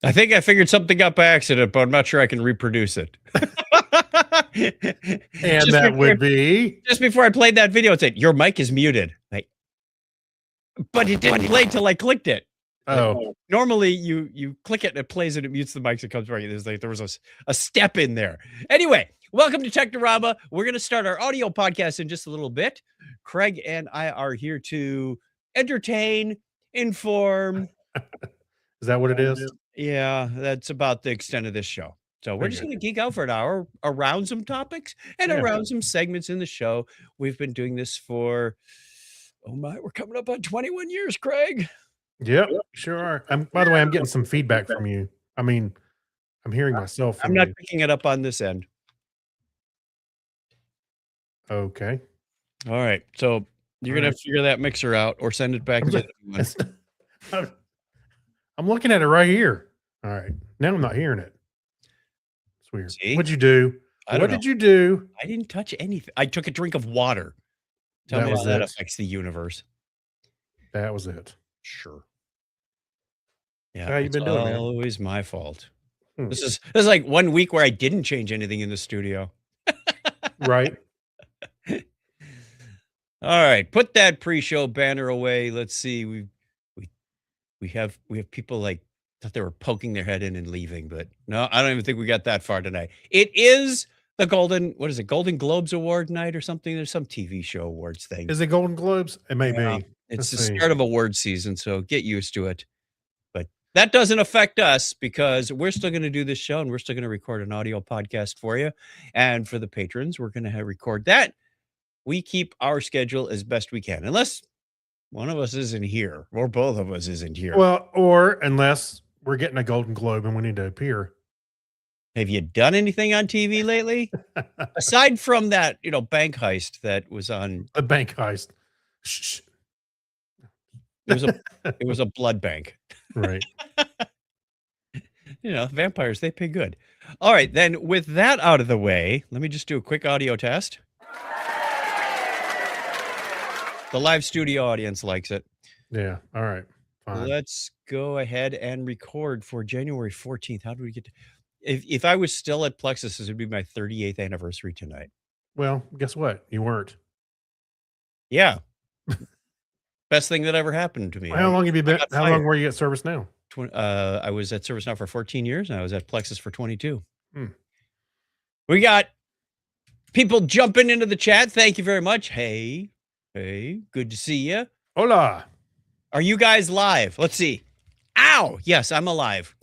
I think I figured something out by accident, but I'm not sure I can reproduce it. And Just that before would be. just before I played that video, it said, "Your mic is muted." But it didn't play till I clicked it. Like, Oh, normally you click it and it plays and it mutes the mics. It comes right. There was a step in there. Anyway, welcome to Technorama. We're gonna start our audio podcast in just a little bit. Craig and I are here to entertain, inform. is that what it is? Yeah, that's about the extent of this show. So we're Very just good. going to geek out for an hour around some topics and Yeah. around some segments in the show. We've been doing this for, oh my, we're coming up on 21 years, Craig. Yep, sure are. By the way, I'm getting some feedback from you. I mean, I'm hearing myself I'm from not you. picking it up on this end. Okay. All right. So you're going to have to figure that mixer out or send it back to the one. I'm looking at it right here. All right. Now I'm not hearing it. It's weird. See? What'd you do? I don't What know. did you do? I didn't touch anything. I took a drink of water. Tell That me how was that it. affects the universe. That was it. Sure. Yeah. How you been doing, man? Always my fault. Hmm. This is like 1 week where I didn't change anything in the studio. Right. All right, put that pre-show banner away. Let's see. We have people like thought they were poking their head in and leaving, but no, I don't even think we got that far tonight. It is the Golden Globes Award night or something. There's some TV show awards thing. Is it Golden Globes? It may Yeah, be. it's Let's the see. start of award season, so get used to it. But that doesn't affect us because we're still going to do this show and we're still going to record an audio podcast for you. And for the patrons, we're going to record that. We keep our schedule as best we can, unless one of us isn't here or both of us isn't here. Well, or unless we're getting a Golden Globe and we need to appear. Have you done anything on TV lately? Aside from that, bank heist that was on. A bank heist. Shh. It was a blood bank. Right. Vampires, they pay good. All right, then with that out of the way, let me just do a quick audio test. The live studio audience likes it. Yeah. All right. Fine. Let's go ahead and record for January 14th. How do we get to, if I was still at Plexus, this would be my 38th anniversary tonight. Well, guess what? You weren't. Yeah. Best thing that ever happened to me. How long have you been? How long were you at Service Now? I was at Service Now for 14 years and I was at Plexus for 22. We got people jumping into the chat. Thank you very much. Hey, good to see you. Hola. Are you guys live? Let's see. Ow! Yes, I'm alive.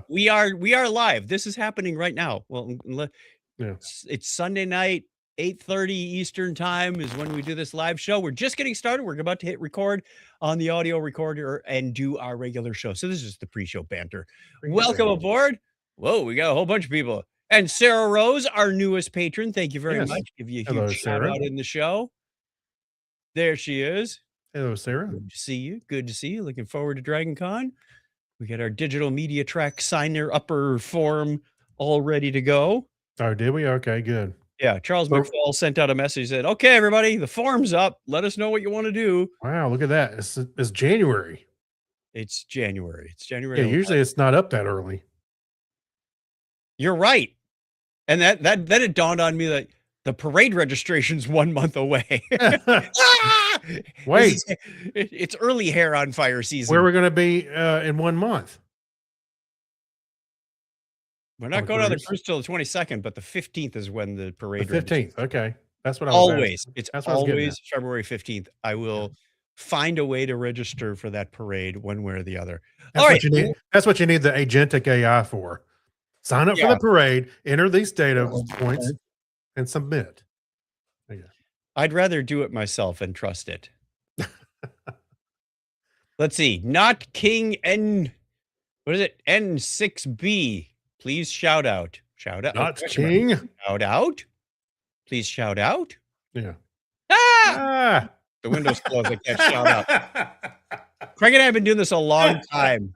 We are live. This is happening right now. Well, yeah. It's Sunday night, 8:30 Eastern time is when we do this live show. We're just getting started. We're about to hit record on the audio recorder and do our regular show. So this is the pre-show banter. Welcome aboard. Whoa, we got a whole bunch of people. And Sarah Rose, our newest patron. Thank you very much. Give you a huge shout out in the show. There she is. Hello, Sarah. Good to see you. Good to see you. Looking forward to Dragon Con. We got our digital media track signer upper form all ready to go. Oh, did we? Okay, good. Yeah, Charles McFall sent out a message, said, okay, everybody, the form's up. Let us know what you want to do. Wow, look at that. It's January. It's January. It's January. Yeah, usually it's not up that early. You're right. And then it dawned on me that the parade registration's 1 month away. Wait. It's early hair on fire season. Where are we going to be in 1 month? We're not going on the cruise till the 22nd, but the 15th is when the parade. The 15th. Okay. That's what I was always. asking. It's always February 15th. I will find a way to register for that parade one way or the other. That's what you need. That's what you need the agentic AI for. Sign up for the parade, enter these data points, and submit. I'd rather do it myself and trust it. Let's see. Not King N. What is it? N6B. Please shout out. Shout out. Not King. Shout out. Please shout out. Yeah. Ah! The window's closed. I can't shout out. Craig and I have been doing this a long time.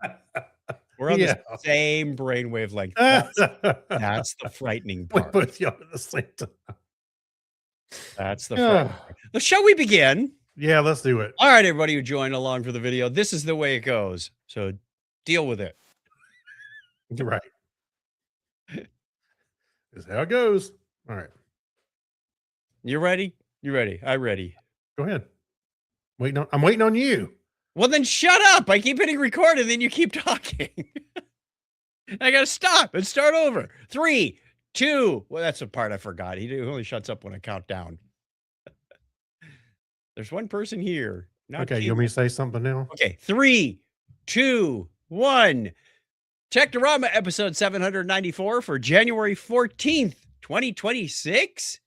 We're on the same brain wavelength. That's the frightening part. We both yelled at the same time. That's the frightening part. Shall we begin? Yeah, let's do it. All right, everybody who joined along for the video, this is the way it goes. So Deal with it. Right. This is how it goes. All right. You ready? You ready? I'm ready. Go ahead. I'm waiting on you. Well, then shut up. I keep hitting record and then you keep talking. I got to stop and start over. 3, 2. Well, that's the part I forgot. He only shuts up when I count down. There's one person here. Okay, you want me to say something now? Okay, 3, 2, 1. Technorama episode 794 for January 14th, 2026.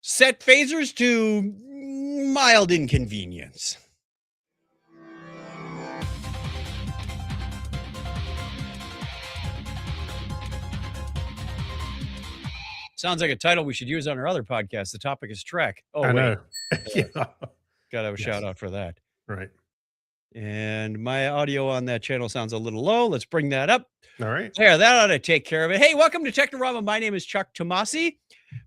Set phasers to mild inconvenience. Sounds like a title we should use on our other podcast. The topic is Trek. Oh, I know. Yeah. Gotta have a shout out for that. Right. And my audio on that channel sounds a little low. Let's bring that up. All right. There, that ought to take care of it. Hey, welcome to Technorama. My name is Chuck Tomasi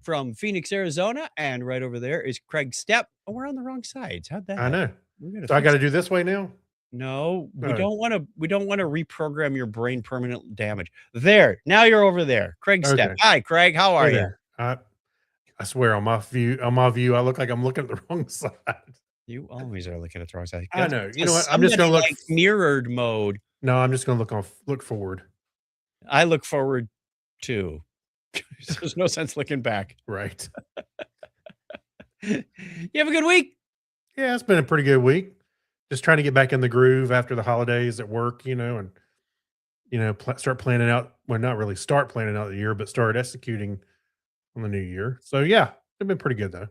from Phoenix, Arizona. And right over there is Craig Stepp. Oh, we're on the wrong sides. How'd that happen? I know. So I got to do this way now? No, we don't want to reprogram your brain permanent damage. There. Now you're over there. Craig Stepp. Hi, Craig. How are you? I swear on my view, I look like I'm looking at the wrong side. You always are looking at the wrong side. I know. You know what? I'm just going to look mirrored mode. No, I'm just going to look forward. I look forward too. There's no sense looking back. Right. You have a good week? Yeah, it's been a pretty good week. Just trying to get back in the groove after the holidays at work, and start planning out. Well, not really start planning out the year, but start executing on the new year. So yeah, it's been pretty good though.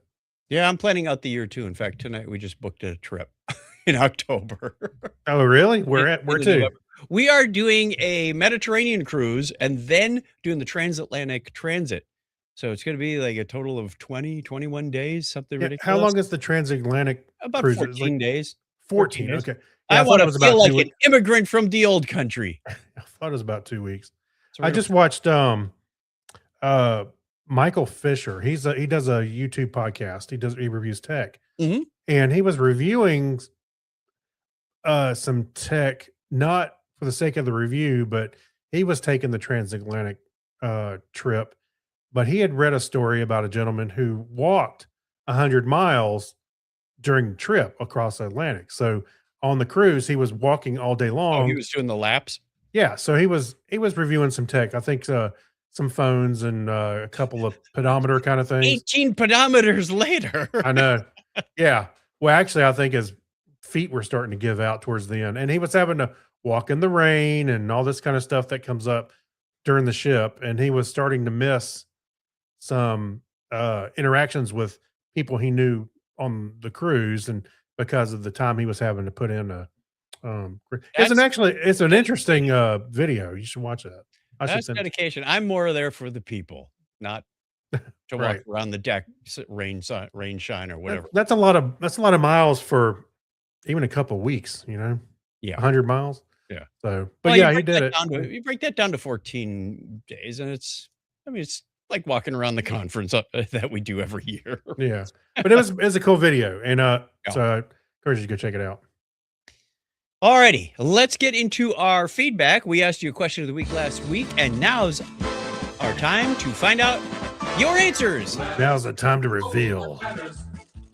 Yeah, I'm planning out the year too. In fact, tonight we just booked a trip in October. Oh, really? Where to? We are doing a Mediterranean cruise and then doing the transatlantic transit. So it's going to be like a total of 21 days, something ridiculous. How long is the transatlantic About cruise? 14 days. 14 days. Okay. Yeah, I want to feel like an immigrant from the old country. I thought it was about 2 weeks. I just watched Michael Fisher. He does a YouTube podcast. He reviews tech. Mm-hmm. And he was reviewing some tech, not for the sake of the review, but he was taking the transatlantic trip. But he had read a story about a gentleman who walked 100 miles during the trip across the Atlantic. So on the cruise, he was walking all day long. Oh, he was doing the laps? Yeah. So he was reviewing some tech. I think some phones and a couple of pedometer kind of things. 18 pedometers later. I know. Yeah. Well, actually, I think his feet were starting to give out towards the end. And he was having to walk in the rain and all this kind of stuff that comes up during the ship. And he was starting to miss some interactions with people he knew on the cruise. And because of the time he was having to put in it's an interesting video. You should watch that. That's dedication. I'm more there for the people, not to walk around the deck, rain, shine, or whatever. That's a lot of miles for even a couple of weeks. Yeah, 100 miles. Yeah. So, but he did it. You break that down to 14 days, and it's like walking around the conference that we do every year. Yeah, but it was a cool video, and so I encourage you to go check it out. Alrighty, let's get into our feedback. We asked you a question of the week last week, and now's our time to find out your answers. Now's the time to reveal.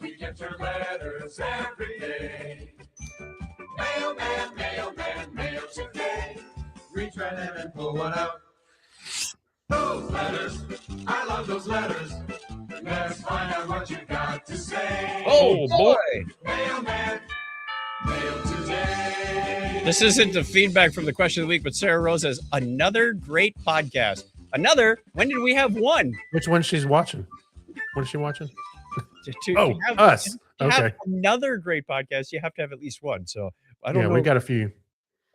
We get your letters every day. Mail today. Reach right in and pull one out. Those letters, I love those letters. Let's find out what you got to say. Oh boy. Mailman. Mail today. This isn't the feedback from the question of the week, but Sarah Rose says, another great podcast. Another? When did we have one? Which one she's watching? What is she watching? Us. Okay. Have another great podcast. You have to have at least one. So I don't know. We got a few.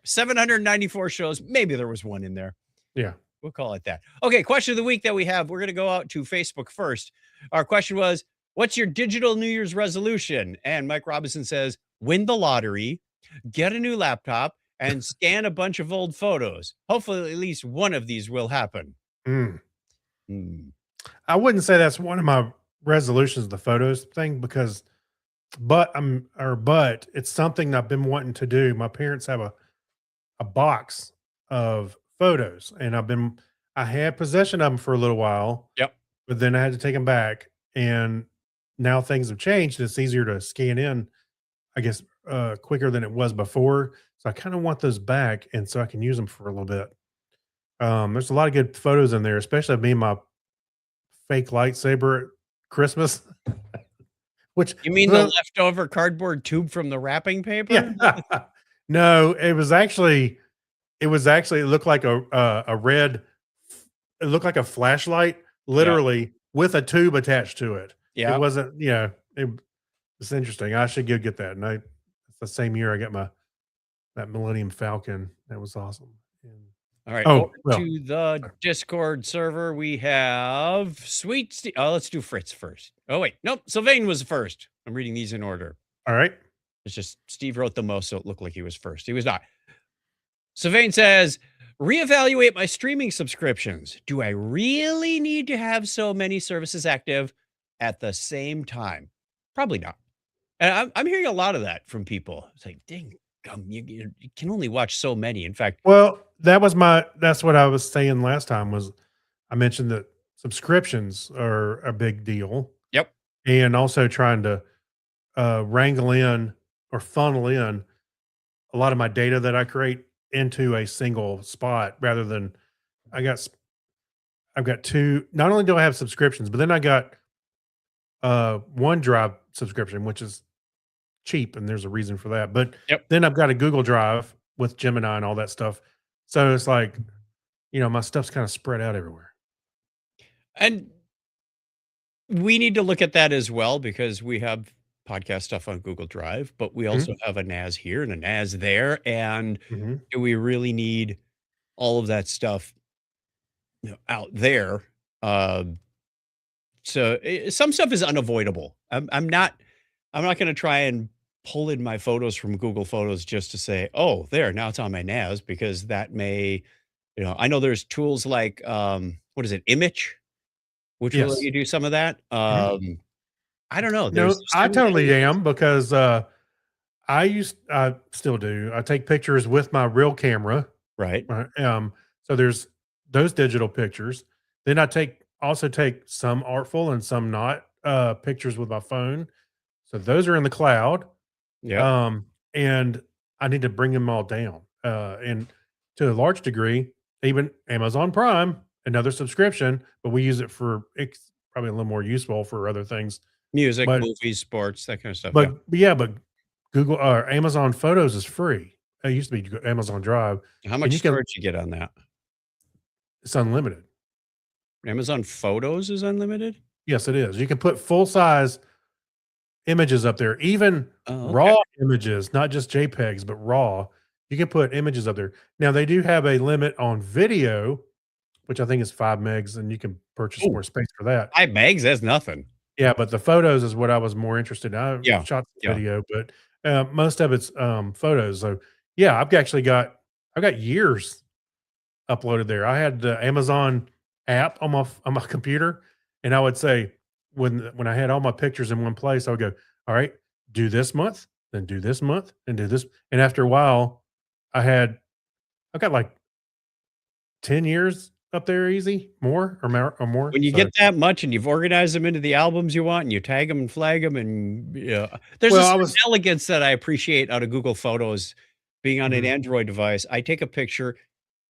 794 shows. Maybe there was one in there. Yeah. We'll call it that. Okay. Question of the week that we have. We're going to go out to Facebook first. Our question was, what's your digital New Year's resolution? And Mike Robinson says, win the lottery, get a new laptop, and scan a bunch of old photos. Hopefully at least one of these will happen. I wouldn't say that's one of my resolutions, the photos thing, but it's something I've been wanting to do. My parents have a box of photos, and I had possession of them for a little while, Yep. but then I had to take them back, and now things have changed. It's easier to scan in, I guess, quicker than it was before. So I kind of want those back, and so I can use them for a little bit. There's a lot of good photos in there, especially of me and my fake lightsaber at Christmas. Which You mean the leftover cardboard tube from the wrapping paper? yeah. No, it looked like a red, it looked like a flashlight, literally with a tube attached to it. It Yeah. wasn't, it's interesting. I should go get that. And it's the same year I got that Millennium Falcon. That was awesome. And, All right. Oh, Over well, to the Discord server, we have Sweet Steve. Oh, let's do Fritz first. Oh, wait. Nope. Sylvain was first. I'm reading these in order. all right. It's just Steve wrote the most, so it looked like he was first. He was not. Sylvain says, reevaluate my streaming subscriptions. Do I really need to have so many services active at the same time? Probably not. And I'm hearing a lot of that from people. It's like, dang, you can only watch so many. In fact, Well, that's what I was saying last time was I mentioned that subscriptions are a big deal, yep. and also trying to wrangle in or funnel in a lot of my data that I create into a single spot rather than I got s- I've got two. Not only do I have subscriptions, but then I got OneDrive subscription, which is cheap, and there's a reason for that. But Yep. then I've got a Google Drive with Gemini and all that stuff. So it's like, my stuff's kind of spread out everywhere. And we need to look at that as well because we have podcast stuff on Google Drive, but we also have a NAS here and a NAS there. And Mm-hmm. do we really need all of that stuff out there? So some stuff is unavoidable. I'm not going to try and pull in my photos from Google Photos just to say, oh, there, now it's on my NAS, because that may, I know there's tools like, what is it, Image, which will let Yes. you do some of that. I don't know. No, There's I so totally many- am because I still do. I take pictures with my real camera. Right. So there's those digital pictures. Then I also take some artful and some not pictures with my phone. So those are in the cloud. Yeah. And I need to bring them all down. And to a large degree, even Amazon Prime, another subscription, but we use it it's probably a little more useful for other things. Music, but- movies, sports, that kind of stuff. But but Google or Amazon Photos is free. It used to be Amazon Drive. Yeah. How much you can- storage you get on that? It's unlimited. Amazon Photos is unlimited? Yes, it is. You can put full size images up there, even Oh, okay. raw images, not just JPEGs, but raw. You can put images up there. Now they do have a limit on video, which I think is 5 megs, and you can purchase Ooh. more space for that. 5 megs, that's nothing. Yeah, but the photos is what I was more interested in. I Yeah, shot the yeah. video, but most of it's photos. So yeah, I've got years uploaded there. I had the Amazon app on my computer, and I would say when I had all my pictures in one place, I would go, all right, do this month, then do this month, and do this. And after a while, I've got like 10 years up there easy, more or more. When you So- get that much and you've organized them into the albums you want and you tag them and flag them, and there's Well, a I certain was- elegance that I appreciate out of Google Photos being on an Mhm. Android device. I take a picture.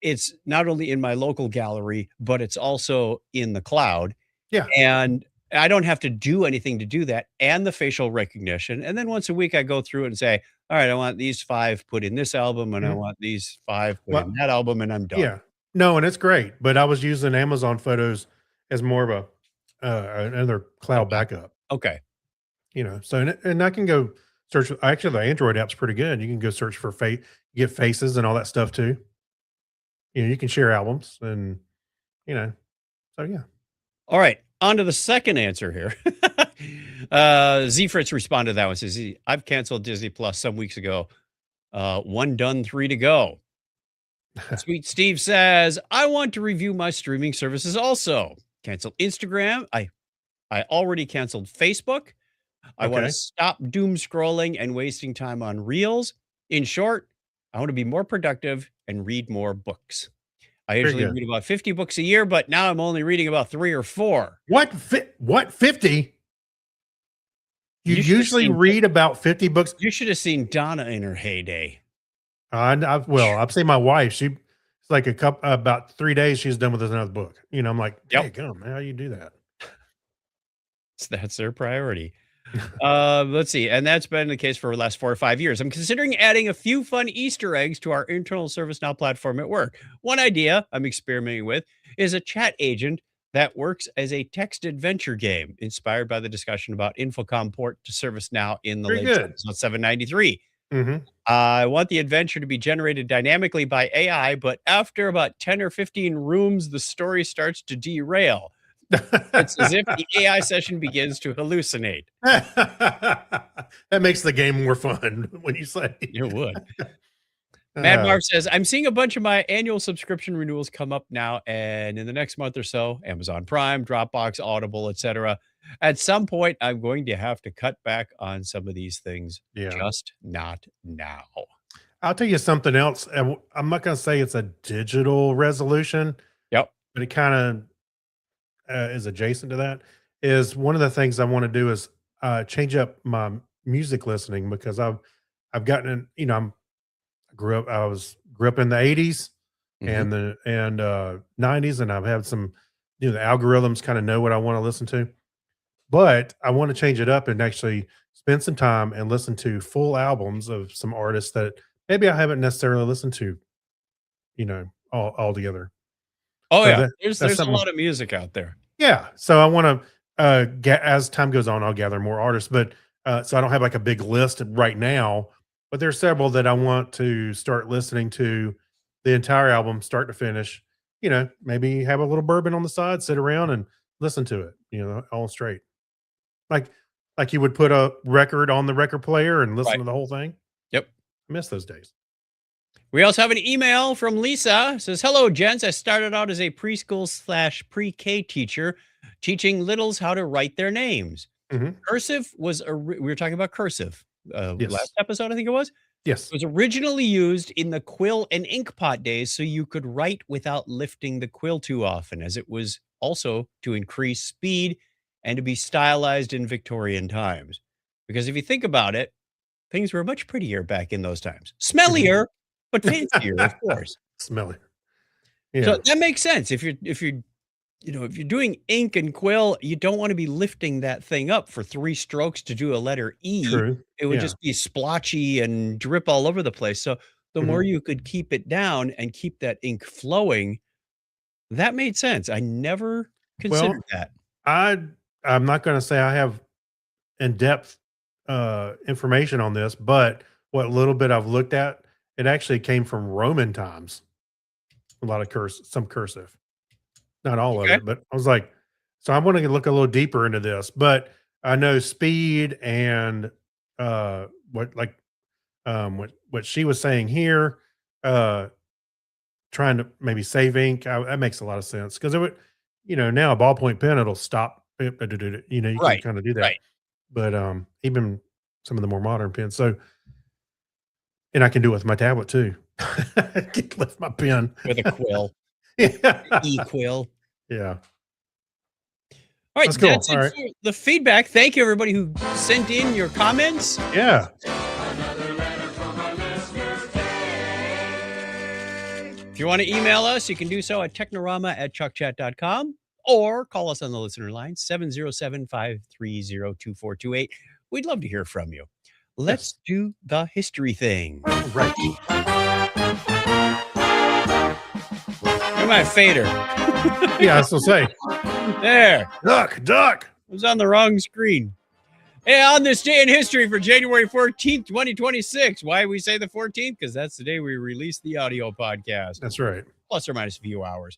It's not only in my local gallery, but it's also in the cloud. Yeah. And I don't have to do anything to do that, and the facial recognition. And then once a week, I go through it and say, all right, I want these 5 put in this album, and I Mhm. want these 5 put Well, in that album, and I'm done. Yeah. No, and it's great, but I was using Amazon Photos as more of another cloud backup, Okay. So and I can go search. Actually, the Android app's pretty good. You can go search for get faces and all that stuff too. You can share albums and so yeah. All right, on to the second answer here. Z Fritz responded to that one. Says, I've canceled Disney Plus some weeks ago. 1 done, 3 to go. Sweet Steve says, I want to review my streaming services also. Canceled Instagram. I already canceled Facebook. I want Okay. to stop doom scrolling and wasting time on reels. In short, I want to be more productive and read more books. I Very usually good. read about 50 books a year, but now I'm only reading about 3 or 4. What? What? 50? You You should have usually seen read about 50 books. You should have seen Donna in her heyday. Well, I've seen my wife. It's like about 3 days. She's done with another book. You know, I'm like, Yep. "Daggum, how you do that?" So that's their priority. Let's see. And that's been the case for the last 4 or 5 years. I'm considering adding a few fun Easter eggs to our internal ServiceNow platform at work. One idea I'm experimenting with is a chat agent that works as a text adventure game inspired by the discussion about Infocom port to ServiceNow in the Very late good. 793. Mhm. I want the adventure to be generated dynamically by AI, but after about 10 or 15 rooms, the story starts to derail. It's as if the AI session begins to hallucinate. That makes the game more fun when you say. It would. Mad Uh, Marv says, I'm seeing a bunch of my annual subscription renewals come up now, and in the next month or so, Amazon Prime, Dropbox, Audible, etc. At some point, I'm going to have to cut back on some of these things, yeah. just not now. I'll tell you something else. I'm not going to say it's a digital resolution, Yep. but it kind of is adjacent to that. Is one of the things I want to do is change up my music listening because I've gotten in, you know, grew up in the 80s Mhm. and the 90s, and I've had some, you know, the algorithms kind of know what I want to listen to. But I want to change it up and actually spend some time and listen to full albums of some artists that maybe I haven't necessarily listened to, you know, all together. Oh, So yeah. that's There's a something. lot of music out there. Yeah. So I want to get, as time goes on, I'll gather more artists, but so I don't have like a big list right now, but there's several that I want to start listening to the entire album, start to finish. You know, maybe have a little bourbon on the side, sit around and listen to it, you know, all straight. Like you would put a record on the record player and listen Right. to the whole thing. Yep. I miss those days. We also have an email from Lisa. It says, hello, gents. I started out as a preschool/pre-K teacher, teaching littles how to write their names. Mhm. Cursive was, we were talking about cursive Yes. last episode, I think it was. Yes. It was originally used in the quill and ink pot days so you could write without lifting the quill too often, as it was also to increase speed and to be stylized in Victorian times. Because if you think about it, things were much prettier back in those times. Smellier, but fancier, of course. Smelly. Yeah. So that makes sense. If you're doing ink and quill, you don't want to be lifting that thing up for 3 strokes to do a letter E. True. It would Yeah. just be splotchy and drip all over the place. So the more you could keep it down and keep that ink flowing, that made sense. I never considered that. I'm not going to say I have in-depth information on this, but what little bit I've looked at, it actually came from Roman times. A lot of some cursive, not all Okay. of it, but I was like, so I'm going to look a little deeper into this. But I know speed and what she was saying here, trying to maybe save ink. That makes a lot of sense because it would, you know, now a ballpoint pen it'll stop. You know, you can Right, kind of do that. right. But even some of the more modern pens. So, and I can do it with my tablet too. I can lift my pen With a quill, Yeah. e-quill. Yeah. All right, That's cool. that's it All right. for the feedback. Thank you, everybody who sent in your comments. Yeah. Another letter from a listener. If you want to email us, you can do so at technorama@chuckchat.com or call us on the listener line, 707-530-2428. We'd love to hear from you. Let's do the history thing. Right. Come on, fader. Yeah, I still say, There. duck. I was on the wrong screen. Hey, on this day in history for January 14th, 2026. Why we say the 14th? Because that's the day we release the audio podcast, That's right. plus or minus a few hours.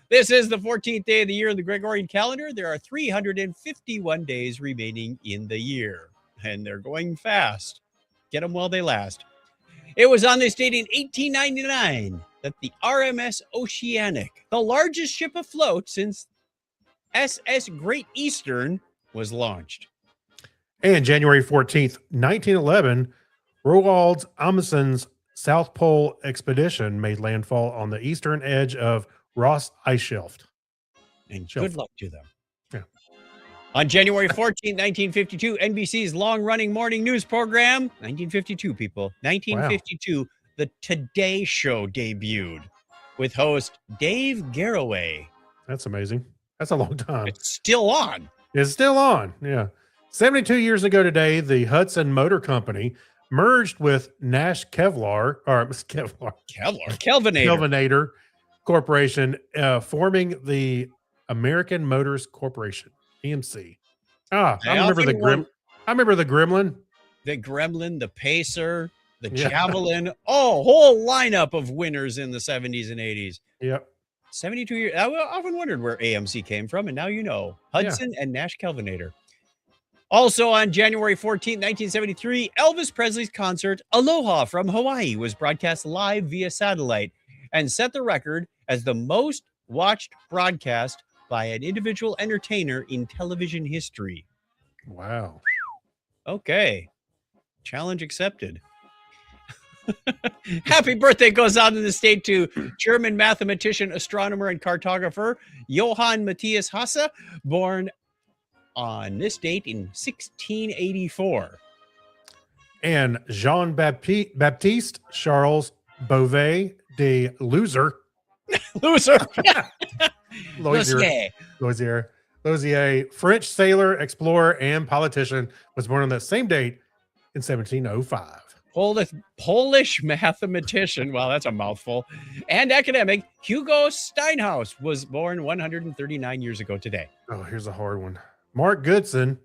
This is the 14th day of the year in the Gregorian calendar. There are 351 days remaining in the year, and they're going fast. Get them while they last. It was on this date in 1899 that the RMS Oceanic, the largest ship afloat since SS Great Eastern, was launched. And January 14th, 1911, Roald Amundsen's South Pole expedition made landfall on the eastern edge of Ross Ice Shelf. And Shelf. good luck to them. Yeah. On January 14th, 1952, NBC's long-running morning news program, 1952, people, 1952, The Today Show debuted with host Dave Garroway. That's amazing. That's a long time. It's still on. It's still on. Yeah. 72 years ago today, the Hudson Motor Company merged with Nash Kelvinator Kelvinator. Corporation, forming the American Motors Corporation, AMC. I remember the Gremlin. The Gremlin, the Pacer, the Yeah. Javelin. Oh, whole lineup of winners in the 70s and 80s. Yep. 72 years. I often wondered where AMC came from, and now you know. Hudson and Nash Kelvinator. Also on January 14th, 1973, Elvis Presley's concert Aloha from Hawaii was broadcast live via satellite and set the record as the most watched broadcast by an individual entertainer in television history. Wow. Okay. Challenge accepted. Happy birthday goes out in the state to German mathematician, astronomer, and cartographer Johann Matthias Hase, born on this date in 1684. And Jean-Baptiste Charles Beauvais de Lozier, French sailor, explorer, and politician, was born on that same date in 1705. Polish mathematician, wow, that's a mouthful, and academic Hugo Steinhaus was born 139 years ago today. Oh, here's a hard one. Mark Goodson,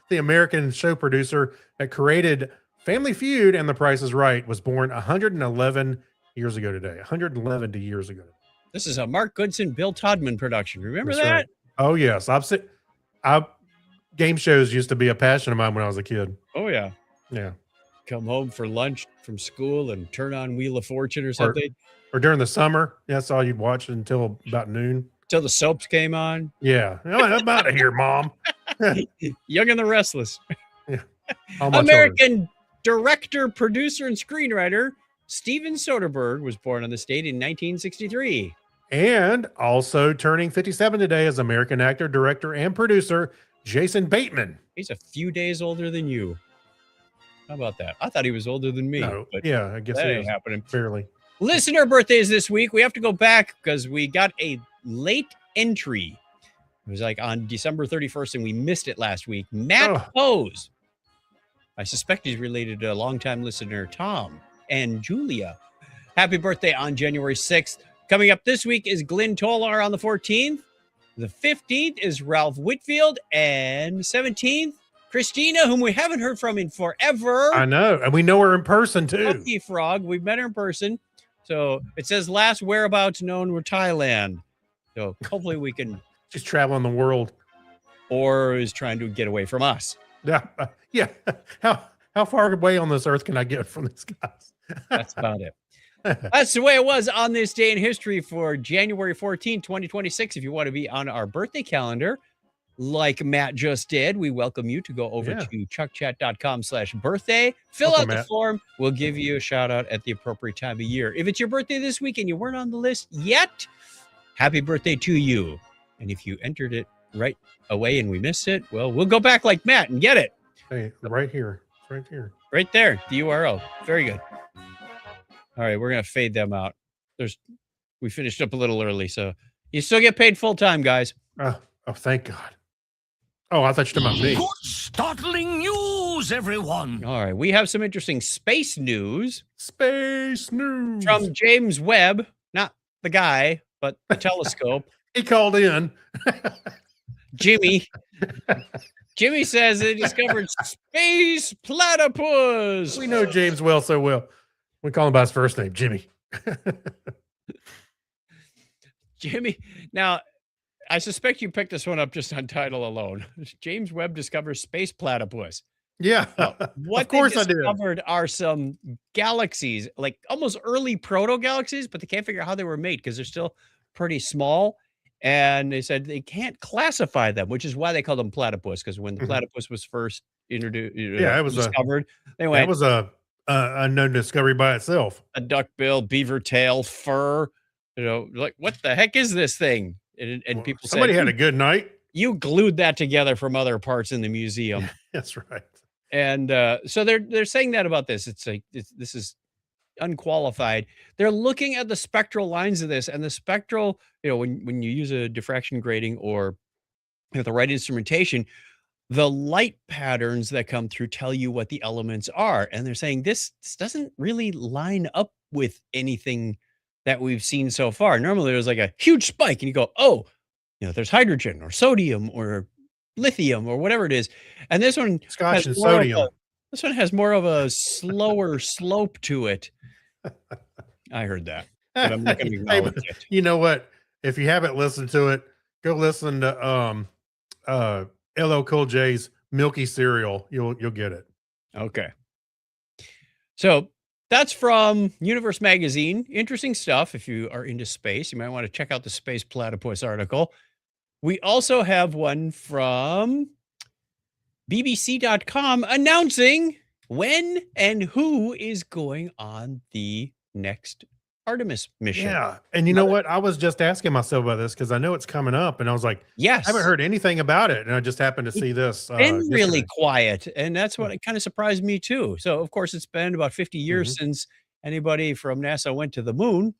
the American show producer that created Family Feud and The Price is Right, was born 111 years ago today. 111 years ago. This is a Mark Goodson, Bill Todman production. Remember That's that? right. Oh, yes. Game shows used to be a passion of mine when I was a kid. Oh, yeah. Yeah. Come home for lunch from school and turn on Wheel of Fortune or something. Or during the summer. That's all you'd watch until about noon. Till the soaps came on. Yeah. Oh, I'm out of here, Mom. Young and the Restless. All my American director, producer, and screenwriter Steven Soderbergh was born on this date in 1963. And also turning 57 today is American actor, director, and producer Jason Bateman. He's a few days older than you. How about that? I thought he was older than me. No, But yeah, I guess that it ain't is happening. fairly. Listener birthdays this week. We have to go back because we got a late entry. It was like on December 31st, and we missed it last week. Matt Pose. I suspect he's related to a longtime listener, Tom and Julia. Happy birthday on January 6th. Coming up this week is Glenn Tolar on the 14th. The 15th is Ralph Whitfield. And 17th, Christina, whom we haven't heard from in forever. I know. And we know her in person, too. Lucky Frog. We've met her in person. So it says last whereabouts known were Thailand. So hopefully we can. She's traveling the world. Or is trying to get away from us. Yeah. Yeah. How far away on this earth can I get from these guys? That's about it. That's the way it was on this day in history for January 14, 2026. If you want to be on our birthday calendar, like Matt just did, we welcome you to go over to chuckchat.com/birthday. Fill out the form. We'll give you a shout out at the appropriate time of year. If it's your birthday this week and you weren't on the list yet, happy birthday to you. And if you entered it right away and we missed it, well, we'll go back like Matt and get it. Hey, right here. Right here. Right there. The URL. Very good. All right, we're going to fade them out. We finished up a little early, so you still get paid full time, guys. Oh, thank God. Oh, I thought you were talking about me. Good startling news, everyone. All right, we have some interesting space news. Space news. From James Webb, not the guy, but the telescope. He called in. Jimmy says they discovered space platypus. We know James well so well. We call him by his first name, Jimmy. Jimmy. Now, I suspect you picked this one up just on title alone. James Webb discovers space platypus. Yeah. What of course they I did. discovered are some galaxies, like almost early proto-galaxies, but they can't figure out how they were made because they're still pretty small. And they said they can't classify them, which is why they call them platypus, because when the platypus was first introduced, it was discovered, they went, that was a unknown discovery by itself. A duckbill, beaver tail, fur. Like what the heck is this thing? And Well, people somebody said had a good night. you glued that together from other parts in the museum. That's right. And so they're saying that about this. It's like this is unqualified. They're looking at the spectral lines of this, and the spectral, when you use a diffraction grating or the right instrumentation, the light patterns that come through tell you what the elements are. And they're saying this doesn't really line up with anything that we've seen so far. Normally there's like a huge spike and you go, oh, there's hydrogen or sodium or lithium or whatever it is. And this one Scotch has and more of sodium. this one has more of a slower slope to it. I heard that, but I'm not going to Hey, acknowledge but it. you know what? If you haven't listened to it, go listen to LL Cool J's Milky Cereal. You'll get it. Okay. So that's from Universe Magazine. Interesting stuff. If you are into space, you might want to check out the Space Platypus article. We also have one from BBC.com announcing when and who is going on the next Artemis mission. Yeah. And you know what? I was just asking myself about this because I know it's coming up, and I was like, Yes. I haven't heard anything about it. And I just happened to see this. Been really yesterday. quiet, and that's what it kind of surprised me too. So of course it's been about 50 years since anybody from NASA went to the moon.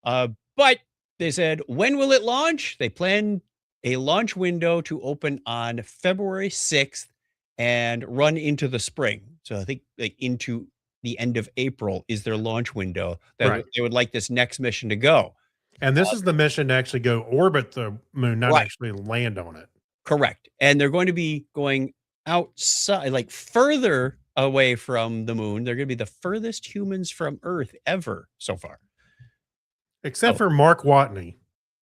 But they said, when will it launch? They plan a launch window to open on February 6th and run into the spring. So I think like into the end of April is their launch window that Right. they would like this next mission to go. And this is the mission to actually go orbit the moon, not Right. actually land on it. Correct. And they're going to be going outside, like further away from the moon. They're going to be the furthest humans from Earth ever so far. Except for Mark Watney.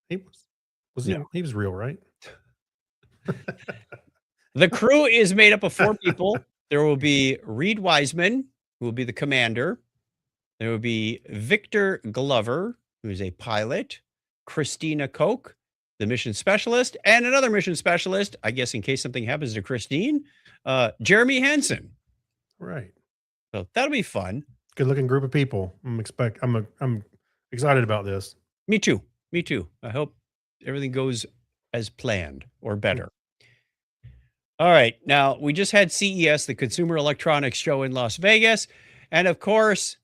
He was real, right? The crew is made up of 4 people. There will be Reed Wiseman, who will be the commander. There will be Victor Glover, who is a pilot. Christina Koch, the mission specialist, and another mission specialist, I guess in case something happens to Christine, Jeremy Hansen. Right. So that'll be fun. Good looking group of people. I'm excited about this. Me too. Me too. I hope everything goes as planned or better. All right. Now, we just had CES, the Consumer Electronics Show in Las Vegas. And of course,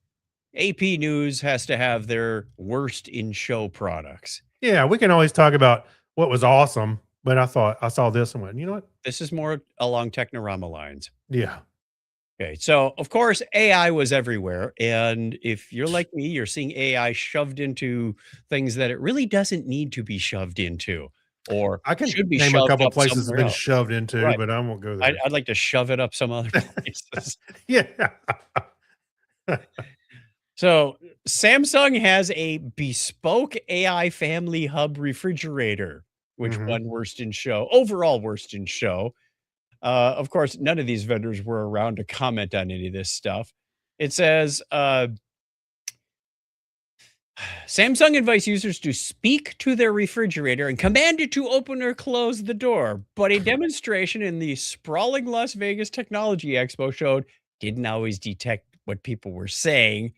AP News has to have their worst in show products. Yeah, we can always talk about what was awesome, but I saw this and went, you know what? This is more along Technorama lines. Yeah. Okay. So, of course, AI was everywhere. And if you're like me, you're seeing AI shoved into things that it really doesn't need to be shoved into. Or I can should be name a shoved couple up places it's somewhere been else. shoved into, Right. but I won't go there. I'd like to shove it up some other places. Yeah. So Samsung has a bespoke AI family hub refrigerator, which won worst in show, overall worst in show. Of course, none of these vendors were around to comment on any of this stuff. It says, Samsung invites users to speak to their refrigerator and command it to open or close the door. But a demonstration in the sprawling Las Vegas Technology Expo showed didn't always detect what people were saying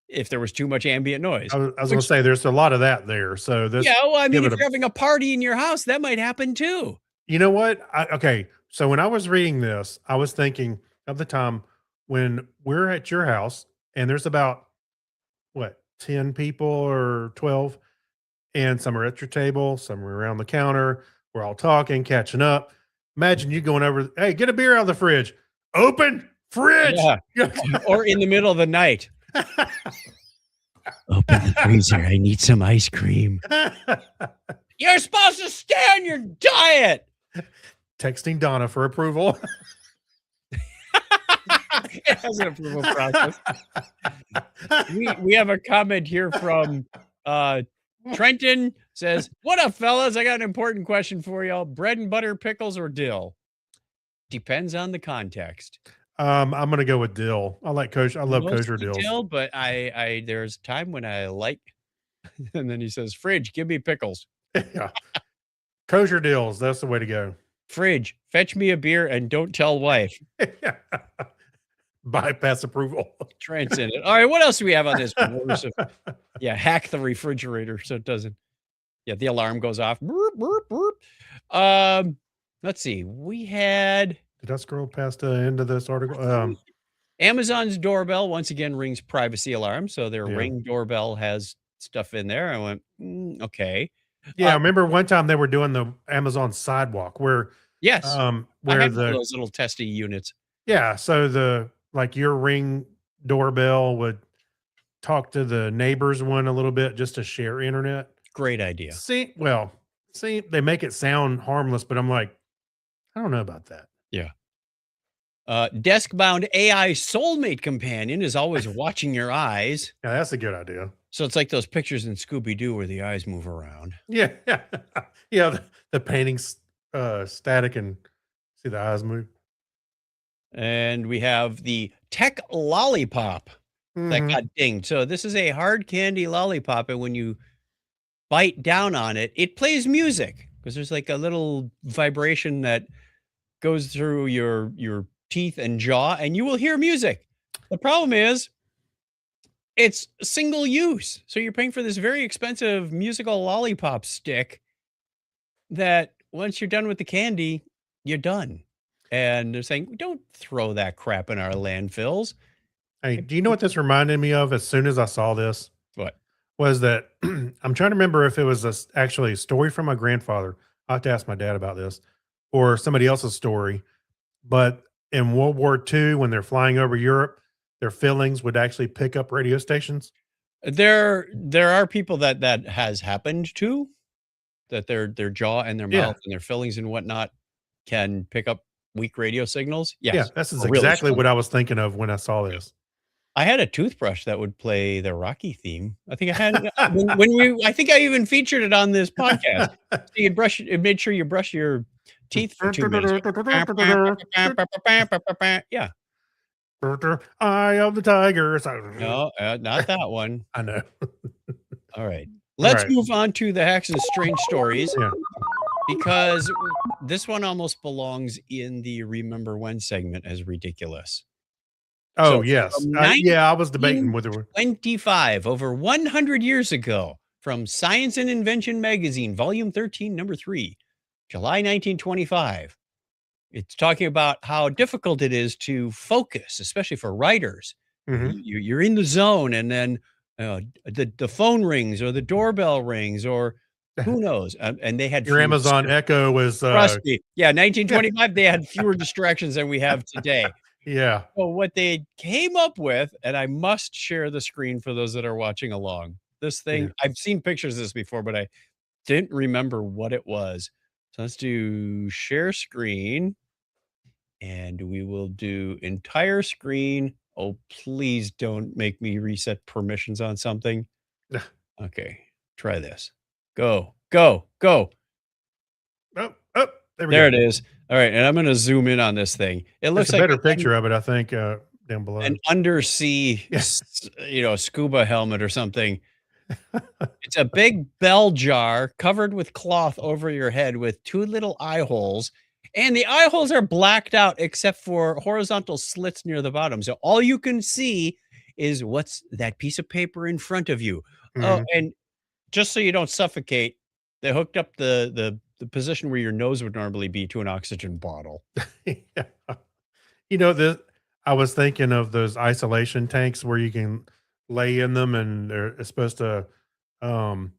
if there was too much ambient noise. I was going to say there's a lot of that there. So this, Yeah, well, I mean, give if it you're having a party in your house, that might happen too. you know what? Okay. So when I was reading this, I was thinking of the time when we're at your house and there's about what, 10 people or 12, and some are at your table, some are around the counter. We're all talking, catching up. Imagine you going over, hey, get a beer out of the fridge. Open fridge. Yeah. Or in the middle of the night. Open the freezer. I need some ice cream. You're supposed to stay on your diet. Texting Donna for approval. It has an approval process. We have a comment here from Trenton. Says, what up, fellas? I got an important question for y'all. Bread and butter, pickles, or dill? Depends on the context. I'm gonna go with dill. I like kosher. I love Mostly kosher dills. dill, but I there's a time when I like, and then he says, fridge, give me pickles. Yeah. Kosher dills. That's the way to go. Fridge, fetch me a beer and don't tell wife. bypass approval. Transcendent. All right, what else do we have on this? Wars of- yeah, hack the refrigerator so it doesn't. Yeah, the alarm goes off. Burp, burp, burp. Let's see. We had Did I scroll past the end of this article? Amazon's doorbell once again rings privacy alarm. So their Yeah. Ring doorbell has stuff in there. I went, okay. Yeah, I remember one time they were doing the Amazon sidewalk where Yes, I where had one of the those little testy units. yeah, so the like your Ring doorbell would talk to the neighbors one a little bit just to share internet. Great idea. See, they make it sound harmless, but I'm like, I don't know about that. Desk-bound AI soulmate companion is always watching your eyes. Yeah, that's a good idea. So it's like those pictures in Scooby-Doo where the eyes move around. Yeah, yeah, yeah. The painting's static and see the eyes move. And we have the tech lollipop that Mhm. got dinged. So this is a hard candy lollipop, and when you bite down on it, it plays music because there's like a little vibration that goes through your teeth and jaw, and you will hear music. The problem is it's single use. So you're paying for this very expensive musical lollipop stick that once you're done with the candy, you're done. And they're saying, don't throw that crap in our landfills. Hey, do you know what this reminded me of as soon as I saw this? What? Was that I'm trying to remember if it was actually a story from my grandfather. I have to ask my dad about this or somebody else's story. But in World War II, when they're flying over Europe, their fillings would actually pick up radio stations. There are people that has happened to, that their jaw and their Yeah. mouth and their fillings and whatnot can pick up weak radio signals. Yes. Yeah, this is really exactly strong. what I was thinking of when I saw this. I had a toothbrush that would play the Rocky theme. I think I had it I think I even featured it on this podcast. So you'd it made sure you brush your teeth for 2 minutes. Yeah. Eye of the tiger. No, not that one. I know. All right. Let's Right. move on to the hacks and strange stories Yeah. because this one almost belongs in the Remember When segment as ridiculous. Oh, So, yes. from I was debating whether 25, over 100 years ago, from Science and Invention magazine, volume 13, number 3, July 1925. It's talking about how difficult it is to focus, especially for writers. Mhm. You're in the zone, and then the phone rings or the doorbell rings or who knows. And they had your fewer Amazon Echo was trust me. Yeah, 1925, they had fewer distractions than we have today. yeah. So what they came up with, and I must share the screen for those that are watching along. This thing, Yeah. I've seen pictures of this before, but I didn't remember what it was. So let's do share screen. And we will do entire screen. Oh, please don't make me reset permissions on something. Okay, try this. Go, go, go. Oh, there we There go. it is. All right, and I'm going to zoom in on this thing. It looks It's a like better picture of it, I think, down below. an undersea, Yes. scuba helmet or something. It's a big bell jar covered with cloth over your head with 2 little eye holes. And the eye holes are blacked out except for horizontal slits near the bottom. So all you can see is what's that piece of paper in front of you. Oh, Mhm. and just so you don't suffocate, they hooked up the position where your nose would normally be to an oxygen bottle. Yeah. You know, I was thinking of those isolation tanks where you can lay in them and they're supposed to um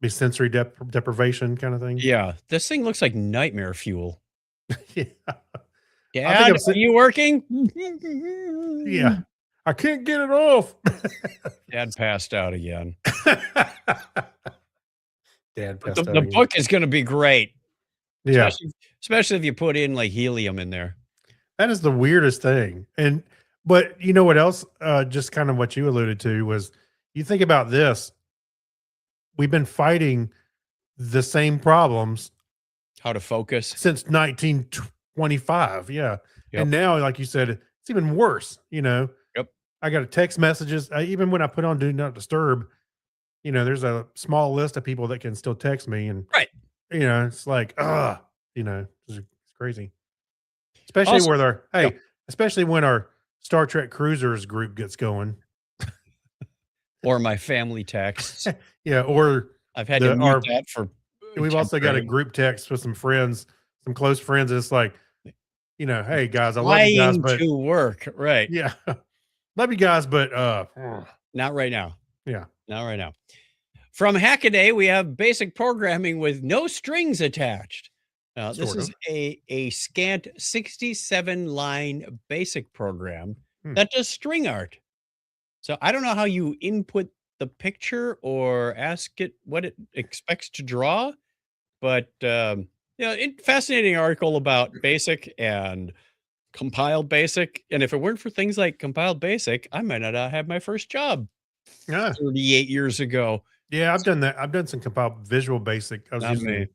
be sensory deprivation kind of thing. Yeah, this thing looks like nightmare fuel. Yeah. Dad, I'm are sit- you working? Yeah. I can't get it off. Dad passed out again. Dad But passed the out the again. book is gonna be great, Yeah. especially if you put in, like, helium in there. That is the weirdest thing. But you know what else? Just kind of what you alluded to was you think about this. We've been fighting the same problems How to focus. since 1925. Yeah. Yep. And now, like you said, it's even worse. Yep. I got a text messages. Even when I put on Do Not Disturb, there's a small list of people that can still text me. And, Right. it's like, it's crazy. Especially Also- where they're, hey, especially when our Star Trek Cruisers group gets going. Or my family texts. Yeah, or I've had to mute that for. we've also got a temporary. group text with some friends, some close friends. And it's like, hey guys, I love you guys, Flying but to work, right? yeah, love you guys, but Not right now. yeah, Not right now. From Hackaday, we have basic programming with no strings attached. Now, this Sort is a scant 67-line basic program Hmm. that does string art. So I don't know how you input the picture or ask it what it expects to draw, but fascinating article about basic and compiled basic. And if it weren't for things like compiled basic, I might not have my first job yeah, 38 years ago. yeah. I've done that. I've done some compiled Visual Basic. I was Not using me.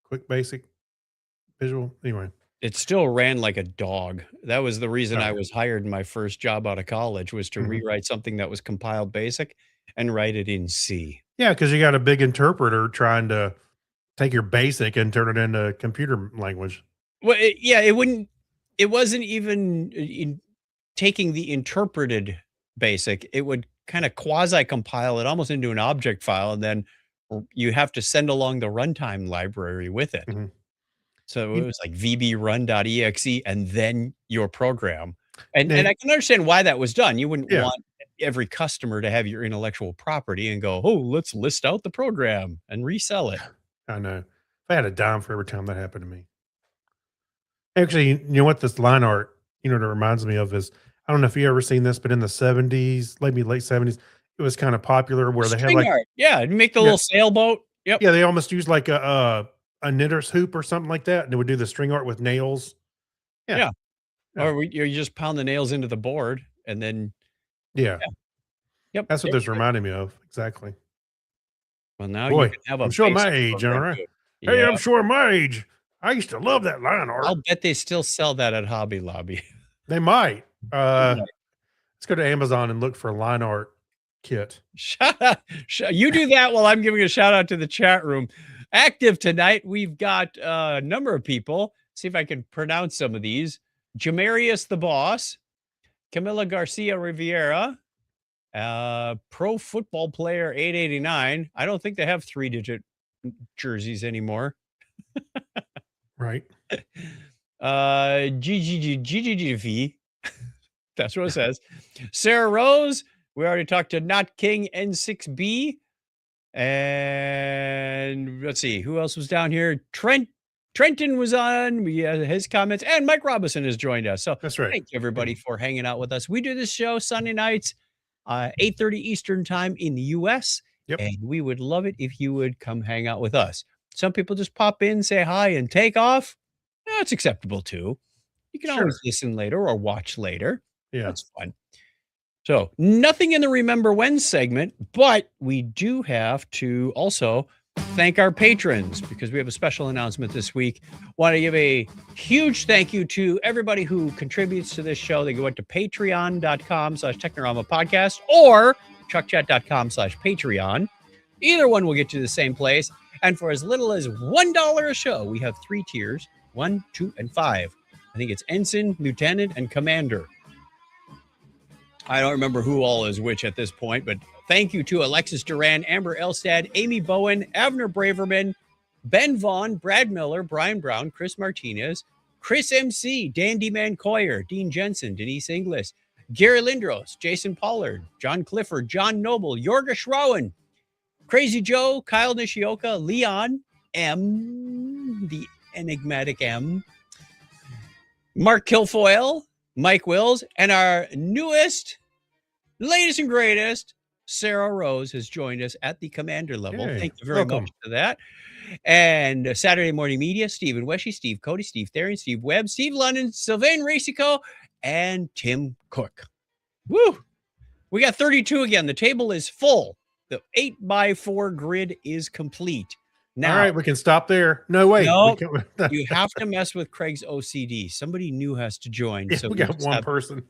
Quick Basic Visual. Anyway, It still ran like a dog. That was the reason I Okay. was hired in my first job out of college, was to Mhm. rewrite something that was compiled basic and write it in C. yeah, because you got a big interpreter trying to take your basic and turn it into computer language. Well, it wasn't even in taking the interpreted basic. It would kind of quasi compile it almost into an object file, and then you have to send along the runtime library with it. Mhm. So it You- was like vbrun.exe and then your program. And Now- I can understand why that was done. You wouldn't Yeah. want every customer to have your intellectual property and go, "Oh, let's list out the program and resell it." I know. If I had a dime for every time that happened to me. Actually, you know what this line art, that reminds me of is, I don't know if you ever seen this, but in the 70s, maybe late 70s, it was kind of popular where they had String like, art. Yeah, and make the Yeah. little sailboat. Yep. yeah, they almost used like a knitter's hoop or something like that. And they would do the string art with nails. Yeah. Or you just pound the nails into the board and then Yeah. yep. That's what there this you go. reminded me of. Exactly. Well, now Boy, you can have a I'm showing my basic age, program all right? too. Hey, Yeah. I'm showing my age. I used to love that line art. I'll bet they still sell that at Hobby Lobby. They might. might. Let's go to Amazon and look for line art kit. Shout out, you do that while I'm giving a shout out to the chat room. Active tonight, we've got a number of people. See if I can pronounce some of these. Jamarius the Boss, Camila Garcia Riviera, Pro Football Player 889. I don't think they have 3-digit jerseys anymore. Right. GGGV. That's what it says. Sarah Rose. We already talked to Not King N6B. And let's see who else was down here. Trenton was on. We had his comments, and Mike Robinson has joined us. So That's right. thank you everybody for hanging out with us. We do this show Sunday nights, 8:30 Eastern time in the US. Yep. And we would love it if you would come hang out with us. Some people just pop in, say hi, and take off. That's acceptable too. You can always Sure. listen later or watch later. Yeah. That's fun. So nothing in the Remember When segment, but we do have to also thank our patrons because we have a special announcement this week. Want to give a huge thank you to everybody who contributes to this show. They go to patreon.com/Technorama podcast or chuckchat.com/Patreon. Either one will get you to the same place. And for as little as $1 a show, we have 3 tiers, 1, 2, and 5. I think it's Ensign, Lieutenant, and Commander. I don't remember who all is which at this point, but thank you to Alexis Duran, Amber Elstad, Amy Bowen, Avner Braverman, Ben Vaughn, Brad Miller, Brian Brown, Chris Martinez, Chris MC, Dandy Man Coyer, Dean Jensen, Denise Inglis, Gary Lindros, Jason Pollard, John Clifford, John Noble, Yorga Schrauen, Crazy Joe, Kyle Nishioka, Leon M, the enigmatic M, Mark Kilfoyle, Mike Wills, and our latest and greatest, Sarah Rose, has joined us at the commander level. Hey, Thank you very welcome. much for that. And Saturday Morning Media, Stephen Weshy, Steve Cody, Steve Therian, Steve Webb, Steve London, Sylvain Racico, and Tim Cook. Woo! We got 32 again. The table is full. The 8x4 grid is complete. Now, All right, we can stop there. No, wait. No, we you have to mess with Craig's OCD. Somebody new has to join. yeah, So we we got just one have- person.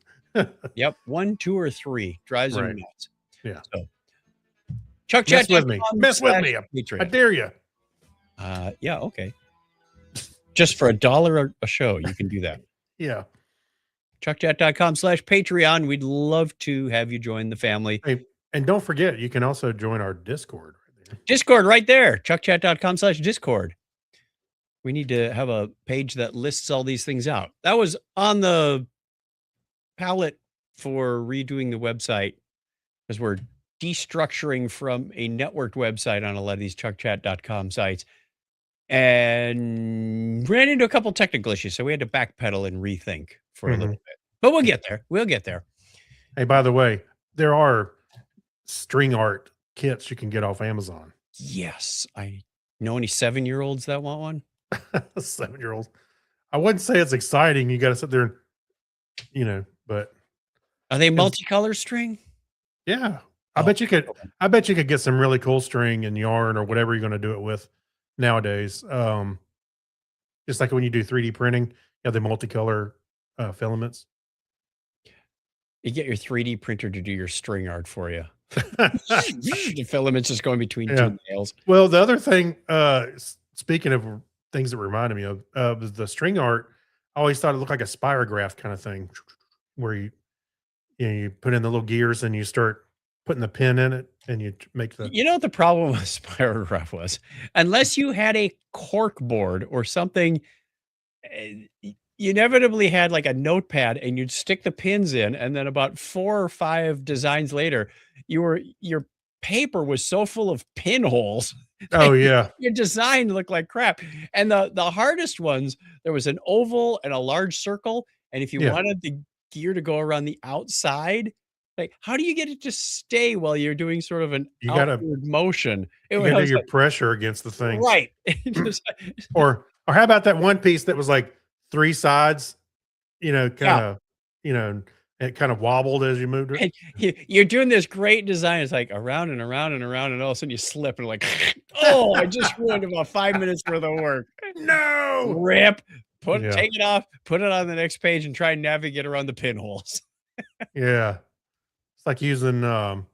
Yep, 1, 2, or 3 drives Right. him nuts. Yeah. So, Chuck Mess with me. Mess with me. I Patreon. dare you. Yeah, okay. Just for $1 a show, you can do that. Yeah. chuckchat.com/Patreon. We'd love to have you join the family. Hey, and don't forget, you can also join our Discord right there. Discord right there, chuckchat.com/Discord. We need to have a page that lists all these things out. That was on the palette for redoing the website because we're destructuring from a networked website on a lot of these chuckchat.com sites and ran into a couple technical issues. So we had to backpedal and rethink for a little bit, but we'll get there. We'll get there. Hey, by the way, there are string art kits you can get off Amazon. Yes. I know any 7-year-olds that want one. 7-year-olds. I wouldn't say it's exciting. You got to sit there and, but Are they multicolor string? yeah, I Oh, bet you could get some really cool string and yarn or whatever you're going to do it with nowadays. Just like when you do 3D printing, you have the multicolor filaments. You get your 3D printer to do your string art for you. The filaments just going between Yeah. two nails. Well, the other thing, speaking of things that reminded me of the string art, I always thought it looked like a spirograph kind of thing, where you put in the little gears and you start putting the pin in it and you make the. You know what the problem with spirograph was? Unless you had a cork board or something, you inevitably had like a notepad and you'd stick the pins in, and then about 4 or 5 designs later, your paper was so full of pinholes. Oh yeah, Your design looked like crap. And the hardest ones, there was an oval and a large circle. And if you Yeah. wanted the gear to go around the outside, like how do you get it to stay while you're doing sort of an You gotta- outward motion? It you was got to do your like, pressure against the thing, right. It just- or how about that one piece that was like 3 sides, kind of, it kind of wobbled as you moved it. and you're doing this great design. It's like around and around and around, and all of a sudden you slip and like, oh, I just ruined about 5 minutes worth of work. No. Rip, Yeah. take it off, put it on the next page, and try and navigate around the pinholes. Yeah. It's like using like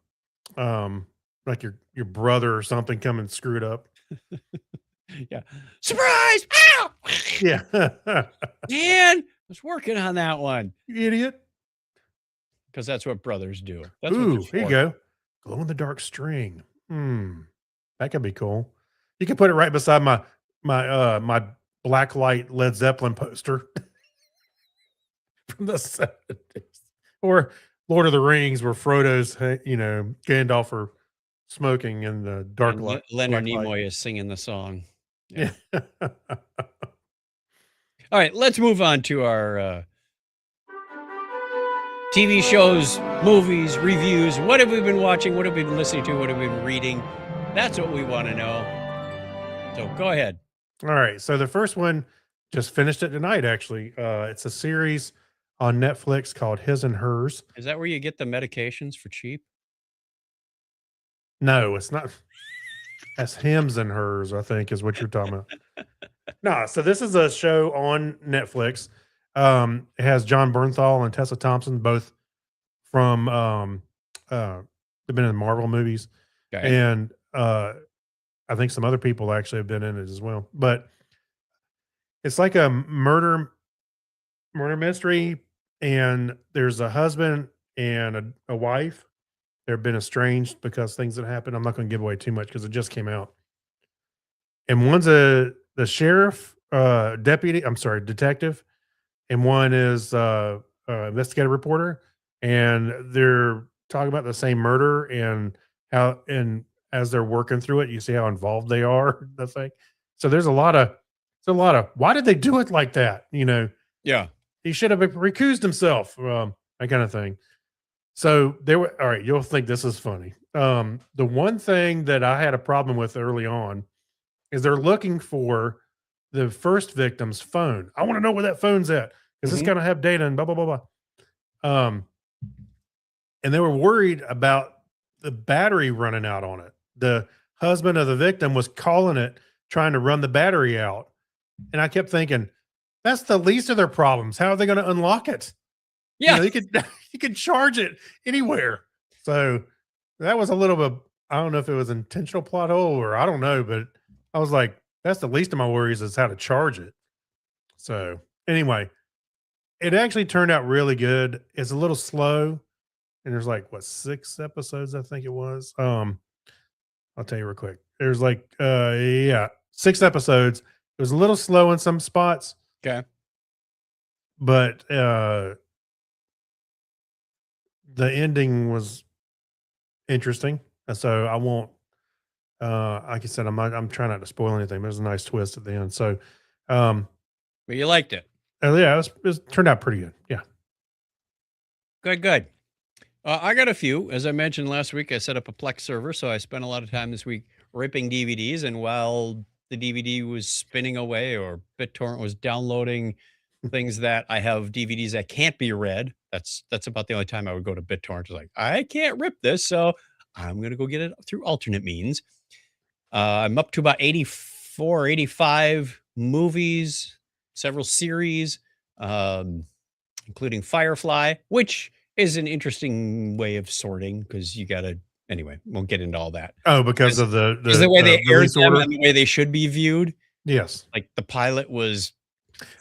your brother or something come and screw it up. Yeah. Surprise! Ow! Yeah. Man, I was working on that one You idiot. because that's what brothers do. That's what Ooh, they're here you for. go. Glow in the dark string. That could be cool. You can put it right beside my black light Led Zeppelin poster from the 70s. Or Lord of the Rings, where Frodo's, Gandalf are smoking in the dark And light. Leonard black light. Nimoy is singing the song. Yeah. All right, let's move on to our TV shows, movies, reviews. What have we been watching? What have we been listening to? What have we been reading? That's what we want to know. So go ahead. All right. So the first one, just finished it tonight, actually. It's a series on Netflix called His and Hers. Is that where you get the medications for cheap? No, it's not. That's Hims and Hers, I think, is what you're talking about. No, so this is a show on Netflix. It has John Bernthal and Tessa Thompson, both from they've been in Marvel movies. Okay. And I think some other people actually have been in it as well. But it's like a murder mystery, and there's a husband and a wife. They've been estranged because things that happened. I'm not going to give away too much because it just came out. And one's the sheriff, detective, and one is investigative reporter, and they're talking about the same murder and how, and as they're working through it, you see how involved they are. The thing. So there's a lot of why did they do it like that? Yeah. He should have recused himself, that kind of thing. So there were, all right, you'll think this is funny. The one thing that I had a problem with early on is they're looking for the first victim's phone. I want to know where that phone's at because it's going to have data and blah, blah, blah, blah. And they were worried about the battery running out on it. The husband of the victim was calling it, trying to run the battery out. And I kept thinking, that's the least of their problems. How are they going to unlock it? Yeah. You could charge it anywhere. So that was a little bit, I don't know if it was intentional plot hole or I don't know, but I was like, that's the least of my worries is how to charge it. So anyway, It actually turned out really good. It's a little slow, and there's like what 6 episodes, I think it was. I'll tell you real quick. There's like yeah, 6 episodes. It was a little slow in some spots, Okay. but the ending was interesting. And so I won't like I said, I'm trying not to spoil anything. There's a nice twist at the end. So um But you liked it. yeah, it turned out pretty good. Yeah. Good, good. I got a few. As I mentioned last week, I set up a Plex server, so I spent a lot of time this week ripping DVDs. And while the DVD was spinning away or BitTorrent was downloading things that I have DVDs that can't be read, that's about the only time I would go to BitTorrent. It's like, I can't rip this, so I'm going to go get it through alternate means. I'm up to about 84, 85 movies, several series, including Firefly, which is an interesting way of sorting because you got to, anyway, won't get into all that. Oh, because of the way they aired release them order? and the way they should be viewed. Yes. Like the pilot was.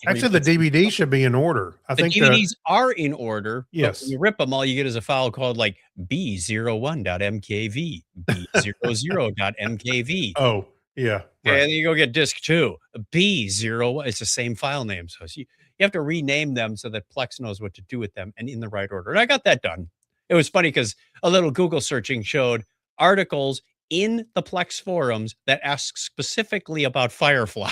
Actually, the DVD should be in order. I The think DVDs are in order. Yes. But when you rip them, all you get is a file called like B01.mkv, B00.mkv. Oh, yeah. And Right. then you go get disc 2, B01. It's the same file name. So you have to rename them so that Plex knows what to do with them and in the right order. And I got that done. It was funny because a little Google searching showed articles in the Plex forums that ask specifically about Firefly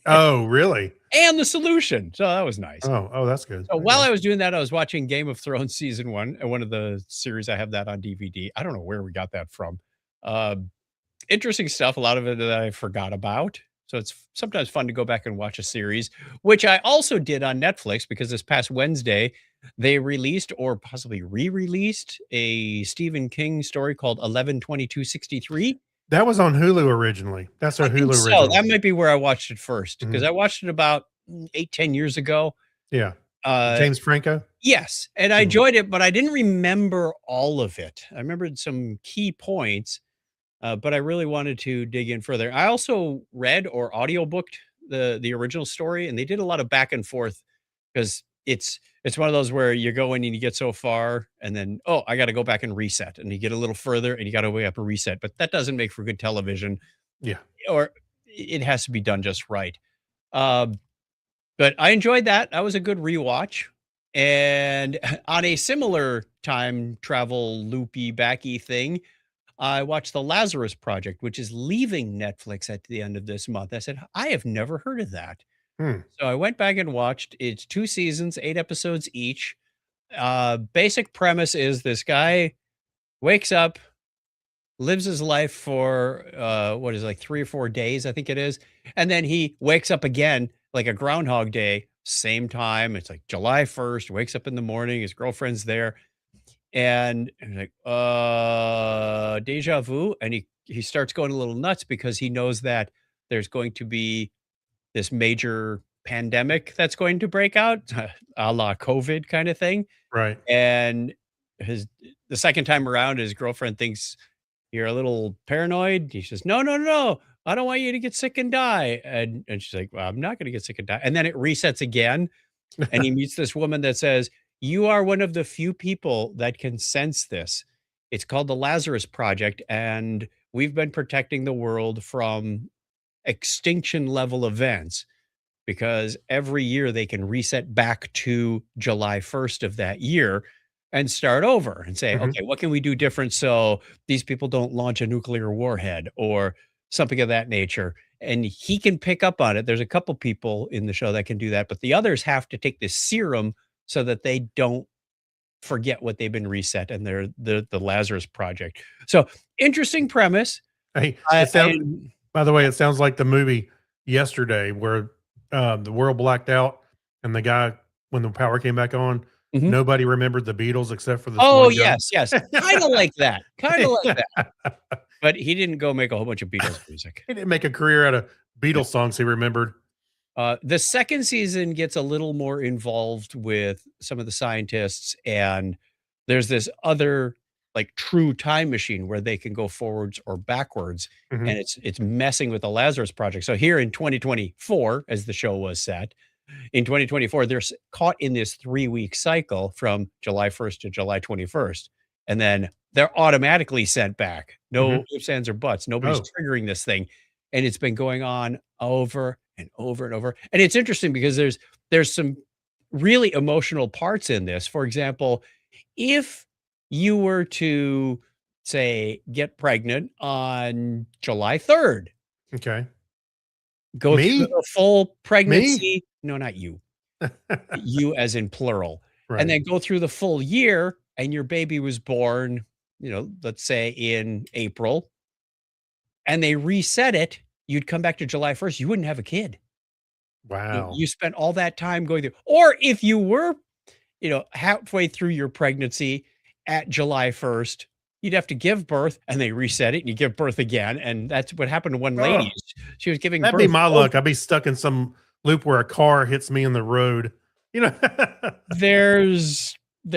Oh, really? and the solution. So that was nice. Oh, that's good. So while I was doing that, I was watching Game of Thrones season 1, and one of the series I have that on DVD. I don't know where we got that from. Interesting stuff. A lot of it that I forgot about. So it's sometimes fun to go back and watch a series, which I also did on Netflix because this past Wednesday they released or possibly re-released a Stephen King story called 11/22/63. That was on Hulu originally. That's our I think Hulu so. original. That might be where I watched it first because I watched it about 8-10 years ago. Yeah. Uh, James Franco. Yes, and I enjoyed it, but I didn't remember all of it. I remembered some key points, but I really wanted to dig in further. I also read or audiobooked the original story, and they did a lot of back and forth because it's one of those where you go in and you get so far, and then I got to go back and reset, and you get a little further, and you got to way up a reset. But that doesn't make for good television, Yeah. or it has to be done just right. But I enjoyed that. That was a good rewatch. And on a similar time travel loopy backy thing, I watched The Lazarus Project, which is leaving Netflix at the end of this month. I said, I have never heard of that. Hmm. So I went back and watched. It's 2 seasons, 8 episodes each. Basic premise is this guy wakes up, lives his life for what is it, like 3 or 4 days, I think it is. And then he wakes up again like a Groundhog Day, same time. It's like July 1st, wakes up in the morning, his girlfriend's there. And I'm like, deja vu. And he starts going a little nuts because he knows that there's going to be this major pandemic that's going to break out, a la COVID kind of thing. Right. And the second time around, his girlfriend thinks you're a little paranoid. He says, no, no, no. I don't want you to get sick and die. And she's like, well, I'm not going to get sick and die. And then it resets again. And he meets this woman that says, you are one of the few people that can sense this. It's called the Lazarus Project. And we've been protecting the world from extinction level events because every year they can reset back to July 1st of that year and start over and say, okay, what can we do different so these people don't launch a nuclear warhead or something of that nature? And he can pick up on it. There's a couple people in the show that can do that, but the others have to take this serum so that they don't forget what they've been reset. And they're the Lazarus Project. So interesting premise. Hey, by the way, it sounds like the movie Yesterday where the world blacked out and the guy, when the power came back on, nobody remembered the Beatles except for the yes. Kind of like that. But he didn't go make a whole bunch of Beatles music. He didn't make a career out of Beatles songs he remembered. The second season gets a little more involved with some of the scientists, and there's this other like true time machine where they can go forwards or backwards, and it's messing with the Lazarus Project. So here in 2024, as the show was set, in 2024, they're caught in this 3-week cycle from July 1st to July 21st. And then they're automatically sent back. No ifs, ands, or buts. Nobody's Oh. triggering this thing. And it's been going on over and over and over. And it's interesting because there's some really emotional parts in this. For example, if you were to say get pregnant on July 3rd, Okay. go Me? through the full pregnancy. No, not you. Right. You as in plural. And then go through the full year and your baby was born, let's say in April, and they reset it, you'd come back to July 1st, you wouldn't have a kid. Wow. You spent all that time going through. Or if you were, halfway through your pregnancy at July 1st, you'd have to give birth and they reset it and you give birth again. And that's what happened to one lady. She was giving That'd birth. be my luck. I'd be stuck in some loop where a car hits me in the road. There's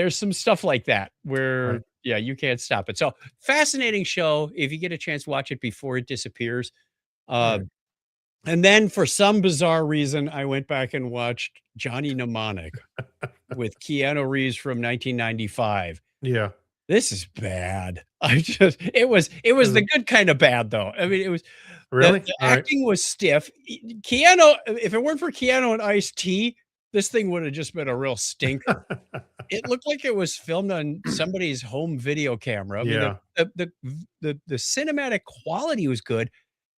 some stuff like that where Right. you can't stop it. So fascinating show. If you get a chance, watch it before it disappears. Right. And then for some bizarre reason, I went back and watched Johnny Mnemonic with Keanu Reeves from 1995. Yeah. This is bad. It was the good kind of bad though. I mean, it was Really? the All right. acting was stiff. Keanu, if it weren't for Keanu and Ice-T, this thing would have just been a real stinker. It looked like it was filmed on somebody's home video camera. I mean, Yeah. the cinematic quality was good,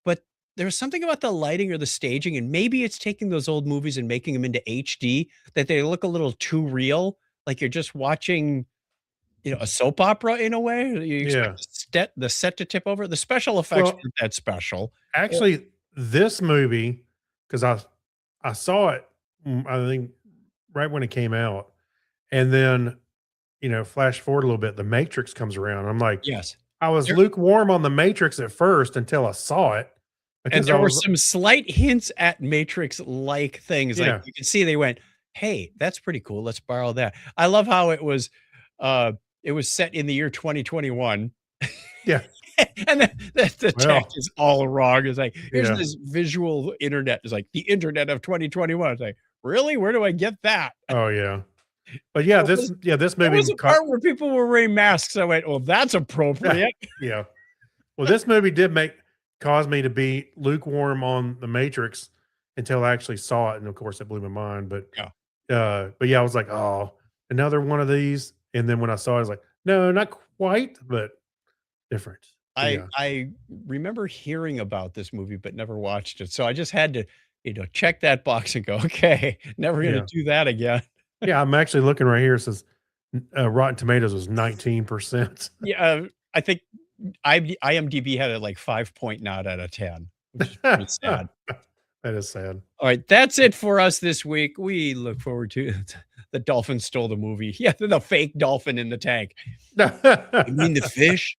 but there was something about the lighting or the staging, and maybe it's taking those old movies and making them into HD that they look a little too real, like you're just watching, a soap opera in a way. You expect the set to tip over. The special effects Well, weren't that special. Actually, this movie, because I saw it, I think right when it came out, and then flash forward a little bit, The Matrix comes around. I'm like, Yes. I was There- lukewarm on The Matrix at first until I saw it, And because there I were was some slight hints at Matrix-like things. Yeah. Like you can see they went, "Hey, that's pretty cool. Let's borrow that." I love how it was set in the year 2021. Yeah. And then the Well, tech is all wrong. It's like, here's yeah. this visual internet. It's like the internet of 2021. It's like, really? Where do I get that? Oh yeah, but yeah, There this There movie was a part where people were wearing masks. I went, "Well, that's appropriate." yeah. Well, this movie did cause me to be lukewarm on The Matrix until I actually saw it, and of course, it blew my mind. But but yeah, I was like, oh, another one of these. And then when I saw it, I was like, no, not quite, but different. Yeah. I remember hearing about this movie, but never watched it. So I just had to, check that box and go, okay, never going to Yeah. do that again. Yeah, I'm actually looking right here. It says Rotten Tomatoes was 19%. Yeah. I think IMDb had it like 5 out of 10, which is pretty sad. That is sad. All right. That's it for us this week. We look forward to the dolphin stole the movie. Yeah. The fake dolphin in the tank. You mean the fish?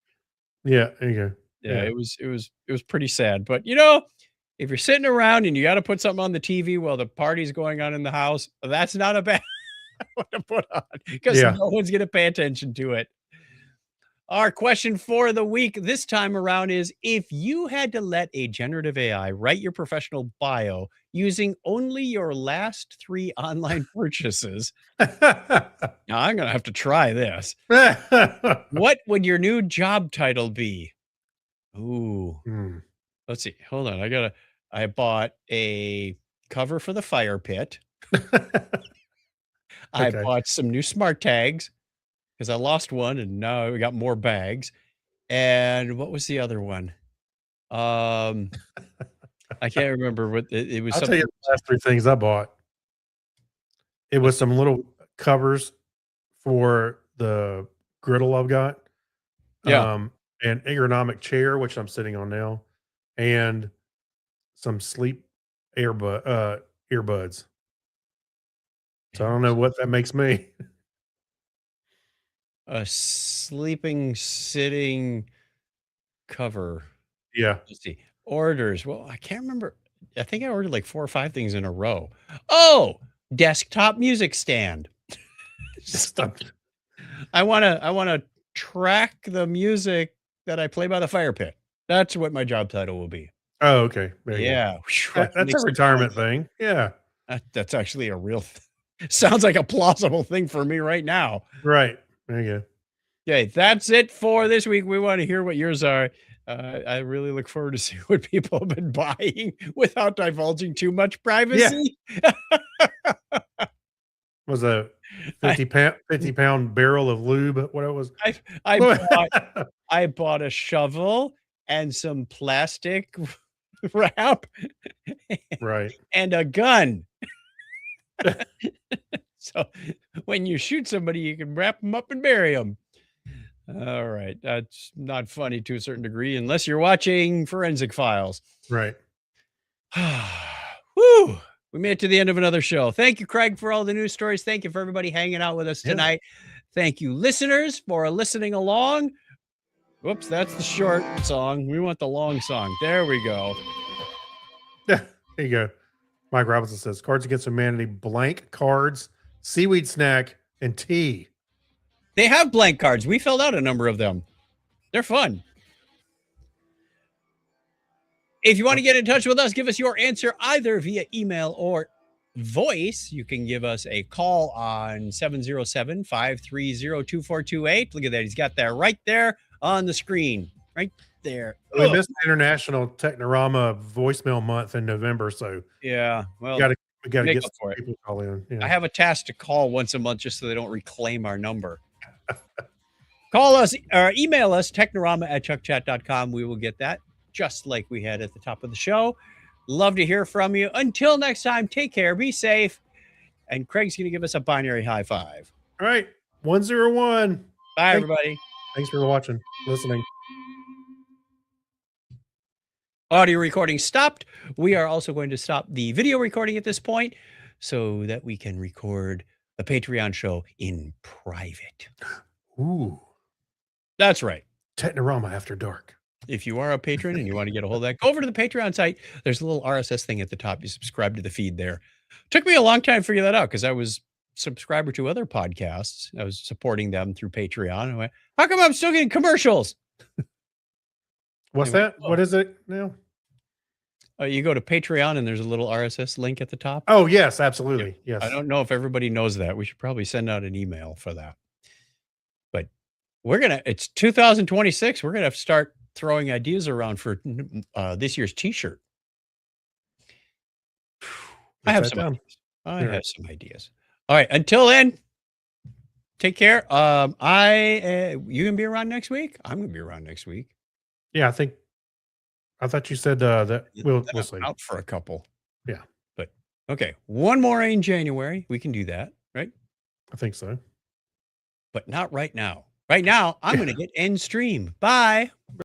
Yeah, there you go. Yeah, Yeah. it was pretty sad. But if you're sitting around and you got to put something on the TV while the party's going on in the house, that's not a bad one to put on because Yeah. no one's going to pay attention to it. Our question for the week this time around is, if you had to let a generative AI write your professional bio using only your last 3 online purchases, now I'm going to have to try this. What would your new job title be? Ooh. Hmm. Let's see. Hold on. I bought a cover for the fire pit. I Okay. bought some new smart tags because I lost one and now we got more bags. And what was the other one? I can't remember what it was. I'll tell Something. you the last 3 things I bought. It was some little covers for the griddle I've got. Yeah. An ergonomic chair, which I'm sitting on now, and some sleep earbuds. So I don't know what that makes me. A sleeping, sitting cover. Yeah. Let's see. Orders. Well, I can't remember. I think I ordered like 4 or 5 things in a row. Oh, desktop music stand. I want to track the music that I play by the fire pit. That's what my job title will be. Oh, okay. There you go. Yeah. Whew, that That's makes a it retirement thing. Yeah. That's actually a real sounds like a plausible thing for me right now. Right. There you go. Okay, that's it for this week. We want to hear what yours are. I really look forward to see what people have been buying without divulging too much privacy. Was a I- 50-pound barrel of lube. What it was? I bought a shovel and some plastic wrap Right. and a gun. So when you shoot somebody, you can wrap them up and bury them. All right. That's not funny to a certain degree, unless you're watching Forensic Files. Right. Whew. We made it to the end of another show. Thank you, Craig, for all the news stories. Thank you for everybody hanging out with us Yeah. tonight. Thank you, listeners, for listening along. Whoops, that's the short song. We want the long song. There we go. There you go. Mike Robinson says Cards Against Humanity, blank cards, seaweed snack, and tea. They have blank cards. We filled out a number of them. They're fun. If you want to get in touch with us, give us your answer either via email or voice. You can give us a call on 707-530-2428. Look at that. He's got that right there on the screen. Right there. We Ugh. missed International Technorama voicemail month in November, so Yeah. Well, we got to make get up for it. people call in. Yeah. I have a task to call once a month just so they don't reclaim our number. Call us or email us, technorama@chuckchat.com. We will get that just like we had at the top of the show. Love to hear from you. Until next time, take care, be safe. And Craig's going to give us a binary high five. All right. 101. Bye, Thank- everybody. Thanks for watching, listening. Audio recording stopped. We are also going to stop the video recording at this point so that we can record the Patreon show in private. Ooh. That's right. Technorama After Dark. If you are a patron and you want to get a hold of that, go over to the Patreon site. There's a little RSS thing at the top. You subscribe to the feed there. Took me a long time to figure that out because I was subscriber to other podcasts. I was supporting them through Patreon. I went, how come I'm still getting commercials? What's Anyway, that? What is it now? You go to Patreon and there's a little RSS link at the top. Oh, yes, absolutely. Yes. I don't know if everybody knows that. We should probably send out an email for that. But it's 2026. We're going to have to start throwing ideas around for this year's t-shirt. I have It's some that time. ideas. I All right. have some ideas. All right. Until then, take care. You gonna be around next week? I'm gonna be around next week. Yeah, I thought you said that we'll I'm see. out for a couple. Yeah. But okay. One more in January. We can do that, right? I think so. But not right now. Right now, I'm gonna hit end stream. Bye.